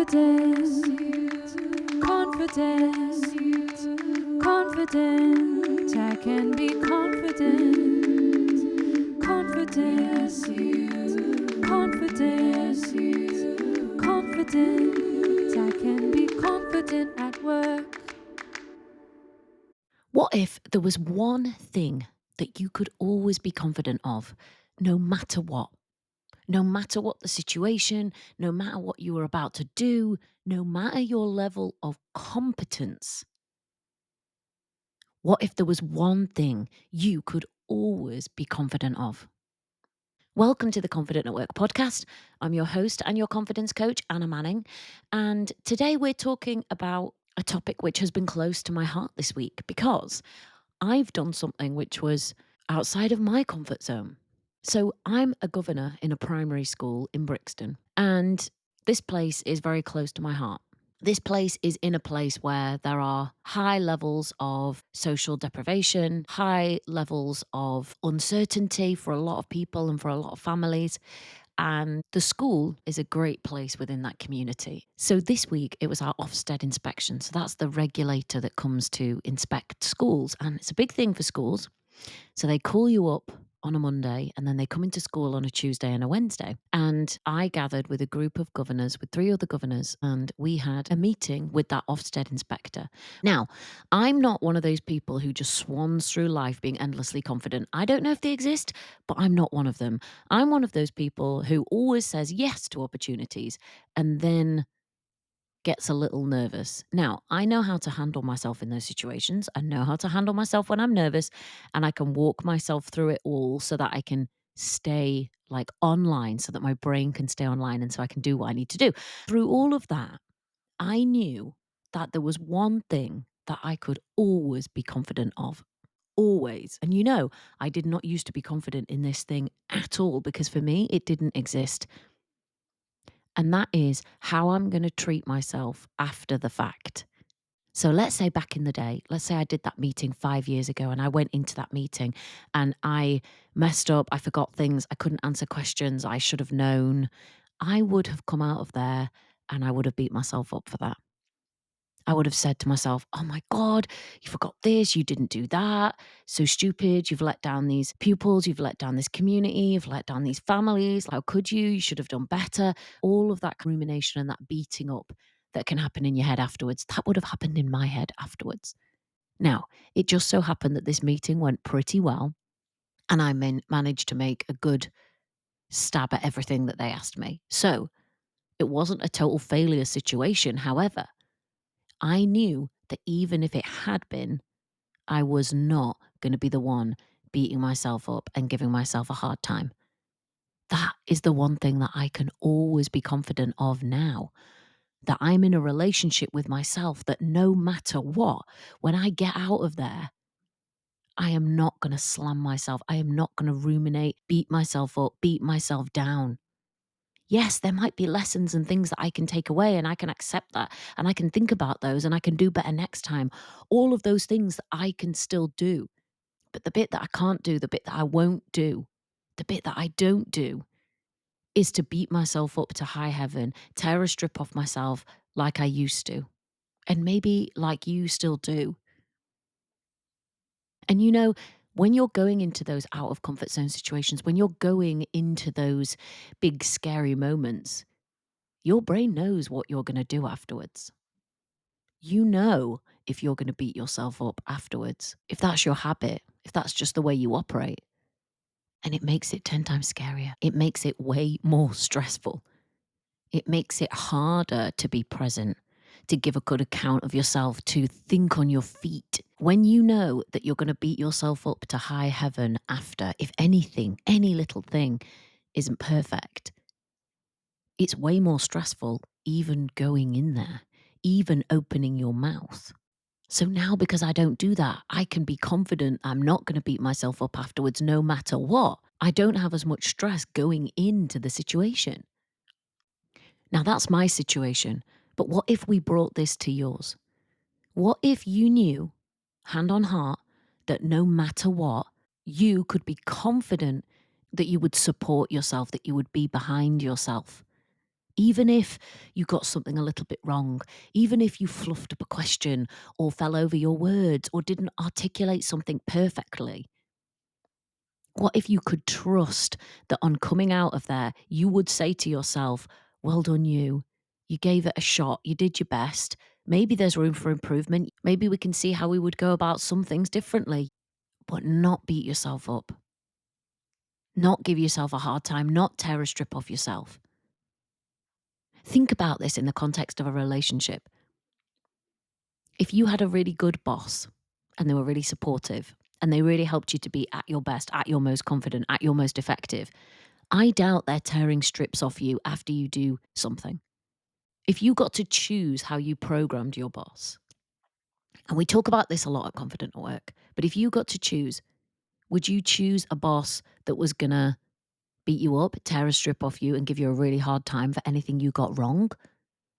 Confident, confident, confident. I can be confident, confident, confident, confident. I can be confident at work. What if there was one thing that you could always be confident of, no matter what? No matter what the situation, no matter what you were about to do, no matter your level of competence. What if there was one thing you could always be confident of? Welcome to the Confident at Work podcast. I'm your host and your confidence coach, Anna Manning. And today we're talking about a topic which has been close to my heart this week because I've done something which was outside of my comfort zone. So I'm a governor in a primary school in Brixton, and this place is very close to my heart. This place is in a place where there are high levels of social deprivation, high levels of uncertainty for a lot of people and for a lot of families. And the school is a great place within that community. So this week it was our Ofsted inspection. So that's the regulator that comes to inspect schools. And it's a big thing for schools. So they call you up on a Monday and then they come into school on a Tuesday and a Wednesday. And I gathered with a group of governors, with 3 other governors, and we had a meeting with that Ofsted inspector. Now, I'm not one of those people who just swans through life being endlessly confident. I don't know if they exist, but I'm not one of them. I'm one of those people who always says yes to opportunities and then gets a little nervous. Now, I know how to handle myself in those situations. I know how to handle myself when I'm nervous, and I can walk myself through it all so that I can stay like online, so that my brain can stay online and so I can do what I need to do. Through all of that, I knew that there was one thing that I could always be confident of. Always. And I did not used to be confident in this thing at all because for me, it didn't exist. And that is how I'm going to treat myself after the fact. So let's say back in the day, let's say I did that meeting 5 years ago and I went into that meeting and I messed up, I forgot things, I couldn't answer questions I should have known. I would have come out of there and I would have beat myself up for that. I would have said to myself, oh my God, you forgot this, you didn't do that. So stupid. You've let down these pupils, you've let down this community, you've let down these families. How could you? You should have done better. All of that rumination and that beating up that can happen in your head afterwards, that would have happened in my head afterwards. Now, it just so happened that this meeting went pretty well, and I managed to make a good stab at everything that they asked me. So it wasn't a total failure situation. However, I knew that even if it had been, I was not going to be the one beating myself up and giving myself a hard time. That is the one thing that I can always be confident of now. That I'm in a relationship with myself that no matter what, when I get out of there, I am not going to slam myself. I am not going to ruminate, beat myself up, beat myself down. Yes, there might be lessons and things that I can take away, and I can accept that, and I can think about those, and I can do better next time. All of those things that I can still do. But the bit that I can't do, the bit that I won't do, the bit that I don't do is to beat myself up to high heaven, tear a strip off myself like I used to. And maybe like you still do. And when you're going into those out of comfort zone situations, when you're going into those big scary moments, your brain knows what you're going to do afterwards. You know if you're going to beat yourself up afterwards, if that's your habit, if that's just the way you operate. And it makes it 10 times scarier. It makes it way more stressful. It makes it harder to be present, to give a good account of yourself, to think on your feet. When you know that you're going to beat yourself up to high heaven after, if anything, any little thing isn't perfect, it's way more stressful even going in there, even opening your mouth. So now, because I don't do that, I can be confident I'm not going to beat myself up afterwards no matter what. I don't have as much stress going into the situation. Now, that's my situation. But what if we brought this to yours? What if you knew, hand on heart, that no matter what, you could be confident that you would support yourself, that you would be behind yourself, Even if you got something a little bit wrong, even if you fluffed up a question or fell over your words or didn't articulate something perfectly, what if you could trust that on coming out of there, you would say to yourself, well done, you. You gave it a shot. You did your best. Maybe there's room for improvement. Maybe we can see how we would go about some things differently, but not beat yourself up, not give yourself a hard time, not tear a strip off yourself. Think about this in the context of a relationship. If you had a really good boss and they were really supportive and they really helped you to be at your best, at your most confident, at your most effective, I doubt they're tearing strips off you after you do something. If you got to choose how you programmed your boss, and we talk about this a lot at Confident at Work, but if you got to choose, would you choose a boss that was going to beat you up, tear a strip off you, and give you a really hard time for anything you got wrong?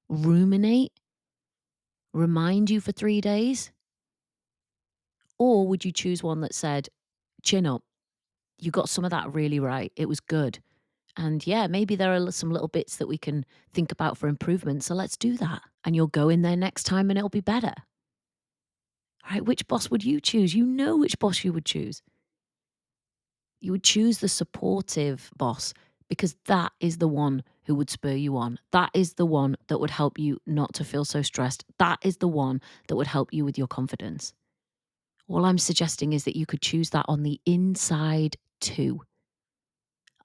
Ruminate? Remind you for 3 days? Or would you choose one that said, chin up, you got some of that really right, it was good. And yeah, maybe there are some little bits that we can think about for improvement, so let's do that. And you'll go in there next time and it'll be better. All right, which boss would you choose? You know which boss you would choose. You would choose the supportive boss because that is the one who would spur you on. That is the one that would help you not to feel so stressed. That is the one that would help you with your confidence. All I'm suggesting is that you could choose that on the inside too.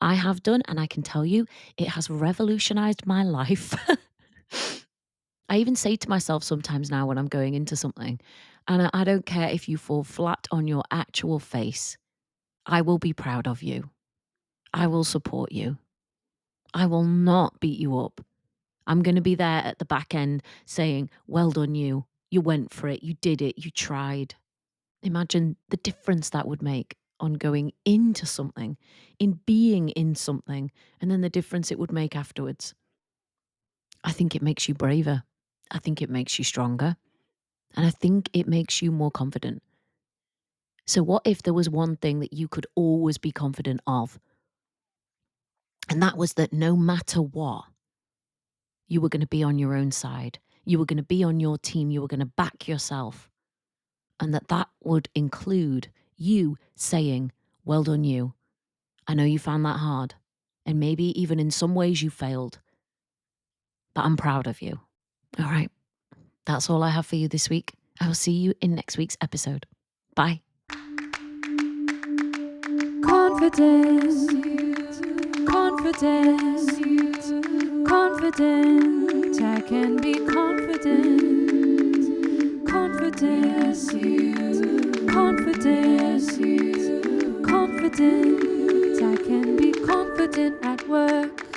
I have done, and I can tell you, it has revolutionized my life. I even say to myself sometimes now when I'm going into something, and I don't care if you fall flat on your actual face, I will be proud of you. I will support you. I will not beat you up. I'm going to be there at the back end saying, well done, you. You went for it. You did it. You tried. Imagine the difference that would make on going into something, in being in something, and then the difference it would make afterwards. I think it makes you braver. I think it makes you stronger. And I think it makes you more confident. So what if there was one thing that you could always be confident of? And that was that no matter what, you were going to be on your own side. You were going to be on your team. You were going to back yourself. And that would include you saying, well done, you. I know you found that hard. And maybe even in some ways you failed. But I'm proud of you. All right. That's all I have for you this week. I will see you in next week's episode. Bye. Confident, confident, confident. I can be confident, confident, confident, confident. I can be confident at work.